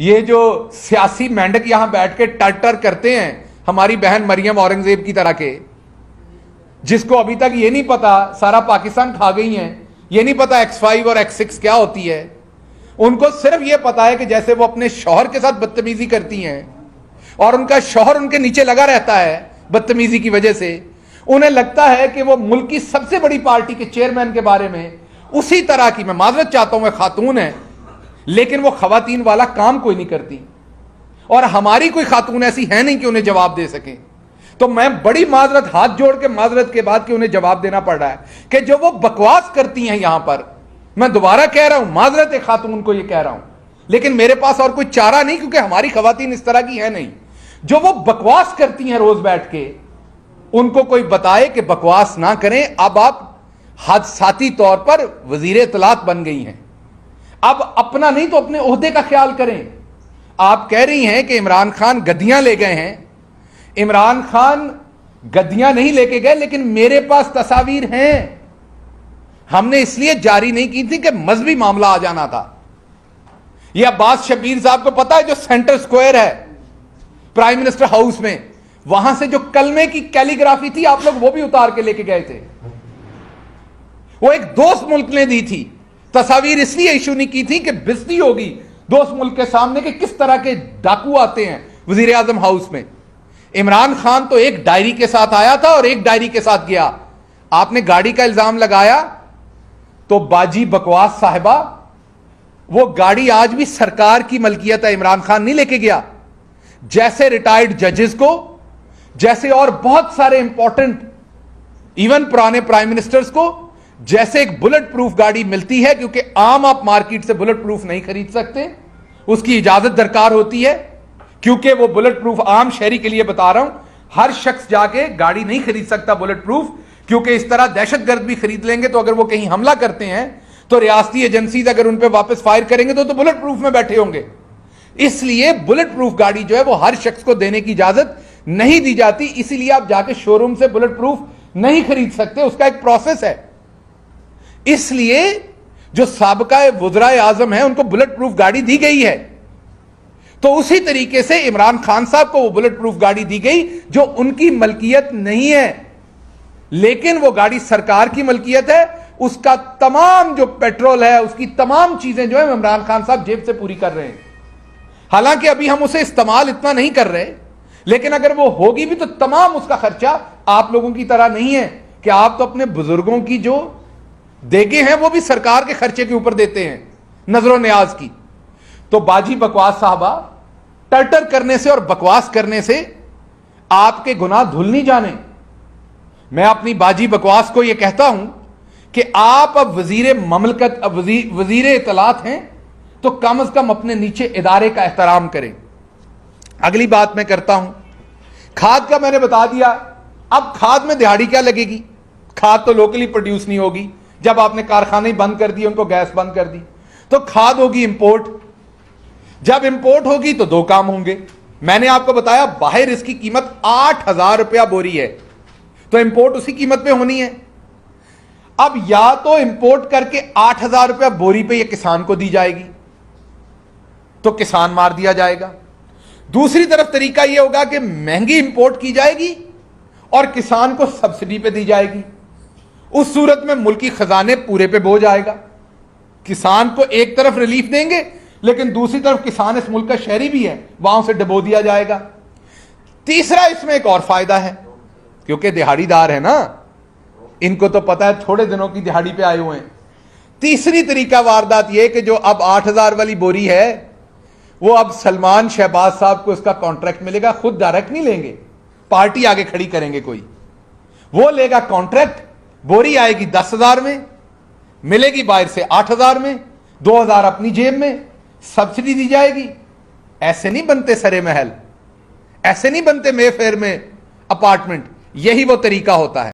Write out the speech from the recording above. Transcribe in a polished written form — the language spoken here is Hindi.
ये जो सियासी मेंढक यहां बैठ के टर करते हैं हमारी बहन मरियम औरंगजेब की तरह के, जिसको अभी तक ये नहीं पता सारा पाकिस्तान खा गई हैं, ये नहीं पता X5 और X6 क्या होती है। उनको सिर्फ ये पता है कि जैसे वो अपने शौहर के साथ बदतमीजी करती हैं और उनका शौहर उनके नीचे लगा रहता है बदतमीजी की वजह से, उन्हें लगता है कि वो मुल्क की सबसे बड़ी पार्टी के चेयरमैन के बारे में उसी तरह की, मैं माजरत चाहता हूं, वह खातून है लेकिन वो खवातीन वाला काम कोई नहीं करती और हमारी कोई खातून ऐसी है नहीं कि उन्हें जवाब दे सके। तो मैं बड़ी माजरत, हाथ जोड़ के माजरत के बाद कि उन्हें जवाब देना पड़ रहा है कि जो वो बकवास करती हैं यहां पर, मैं दोबारा कह रहा हूं, माजरत एक खातून को ये कह रहा हूं, लेकिन मेरे पास और कोई चारा नहीं क्योंकि हमारी खवातीन इस तरह की है नहीं। जो वो बकवास करती हैं रोज बैठ के, उनको कोई बताए कि बकवास ना करें। अब आप हादसाती तौर पर वजीर इत्तलात बन गई हैं, अब अपना नहीं तो अपने ओहदे का ख्याल करें। आप कह रही हैं कि इमरान खान गद्दियां ले गए हैं। इमरान खान गद्दियां नहीं लेके गए, लेकिन मेरे पास तस्वीर हैं। हमने इसलिए जारी नहीं की थी कि मजहबी मामला आ जाना था। यह अब्बास शब्बीर साहब को पता है, जो सेंटर स्क्वायर है प्राइम मिनिस्टर हाउस में, वहां से जो कलमे की कैलीग्राफी थी, आप लोग वो भी उतार के लेके गए थे। वो एक दोस्त मुल्क ने दी थी। तस्वीर इसलिए इशू नहीं की थी कि बेइज्जती होगी दोस्त मुल्क के सामने कि किस तरह के डाकू आते हैं वजीर आजम हाउस में। इमरान खान तो एक डायरी के साथ आया था और एक डायरी के साथ गया। आपने गाड़ी का इल्जाम लगाया तो बाजी बकवास साहिबा, वो गाड़ी आज भी सरकार की मलकियत है, इमरान खान नहीं लेके गया। जैसे रिटायर्ड जजेस को, जैसे और बहुत सारे इंपॉर्टेंट, इवन पुराने प्राइम मिनिस्टर्स को, जैसे एक बुलेट प्रूफ गाड़ी मिलती है, क्योंकि आम आप मार्केट से बुलेट प्रूफ नहीं खरीद सकते, उसकी इजाजत दरकार होती है, क्योंकि वो बुलेट प्रूफ, आम शहरी के लिए बता रहा हूं, हर शख्स जाके गाड़ी नहीं खरीद सकता बुलेट प्रूफ, क्योंकि इस तरह दहशतगर्द भी खरीद लेंगे तो अगर वो कहीं हमला करते हैं तो रियासती एजेंसीज अगर उन पर वापस फायर करेंगे तो बुलेट प्रूफ में बैठे होंगे। इसलिए बुलेट प्रूफ गाड़ी जो है वो हर शख्स को देने की इजाजत नहीं दी जाती। इसीलिए आप जाके शोरूम से बुलेट प्रूफ नहीं खरीद सकते, उसका एक प्रोसेस है। इसलिए जो साबका वज़राए आज़म है उनको बुलेट प्रूफ गाड़ी दी गई है, तो उसी तरीके से इमरान खान साहब को वो बुलेट प्रूफ गाड़ी दी गई जो उनकी मलकियत नहीं है, लेकिन वो गाड़ी सरकार की मलकियत है। उसका तमाम जो पेट्रोल है, उसकी तमाम चीजें जो है इमरान खान साहब जेब से पूरी कर रहे हैं। हालांकि अभी हम उसे इस्तेमाल इतना नहीं कर रहे, लेकिन अगर वो होगी भी तो तमाम उसका खर्चा आप लोगों की तरह नहीं है कि आप तो अपने बुजुर्गों की जो देगे हैं वो भी सरकार के खर्चे के ऊपर देते हैं, नजरो न्याज की। तो बाजी बकवास साहबा, टर करने से और बकवास करने से आपके गुनाह धुल नहीं जाने। मैं अपनी बाजी बकवास को यह कहता हूं कि आप अब वजीर ममलकत, अब वजीर इत्तलात हैं, तो कम से कम अपने नीचे इदारे का एहतराम करें। अगली बात मैं करता हूं, खाद का मैंने बता दिया। अब खाद में दिहाड़ी क्या लगेगी? खाद तो लोकली प्रोड्यूस नहीं होगी। जब आपने कारखाने बंद कर दिए, उनको गैस बंद कर दी, तो खाद होगी इंपोर्ट। जब इंपोर्ट होगी तो दो काम होंगे। मैंने आपको बताया बाहर इसकी कीमत 8,000 रुपया बोरी है, तो इंपोर्ट उसी कीमत पे होनी है। अब या तो इंपोर्ट करके 8,000 रुपया बोरी पे ये किसान को दी जाएगी, तो किसान मार दिया जाएगा। दूसरी तरफ तरीका यह होगा कि महंगी इंपोर्ट की जाएगी और किसान को सब्सिडी पे दी जाएगी। उस सूरत में मुल्की खजाने पूरे पे बोझ आएगा। किसान को एक तरफ रिलीफ देंगे, लेकिन दूसरी तरफ किसान इस मुल्क का शहरी भी है, वहां से डबो दिया जाएगा। तीसरा इसमें एक और फायदा है, क्योंकि दिहाड़ीदार है ना, इनको तो पता है थोड़े दिनों की दिहाड़ी पे आए हुए हैं। तीसरी तरीका वारदात यह कि जो अब 8,000 वाली बोरी है, वो अब सलमान शहबाज साहब को इसका कॉन्ट्रैक्ट मिलेगा। खुद डायरेक्ट नहीं लेंगे, पार्टी आगे खड़ी करेंगे कोई, वो लेगा कॉन्ट्रैक्ट। बोरी आएगी 10,000 में, मिलेगी बाहर से 8,000 में, 2,000 अपनी जेब में, सब्सिडी दी जाएगी। ऐसे नहीं बनते सरे महल, ऐसे नहीं बनते मेफेयर में अपार्टमेंट। यही वो तरीका होता है।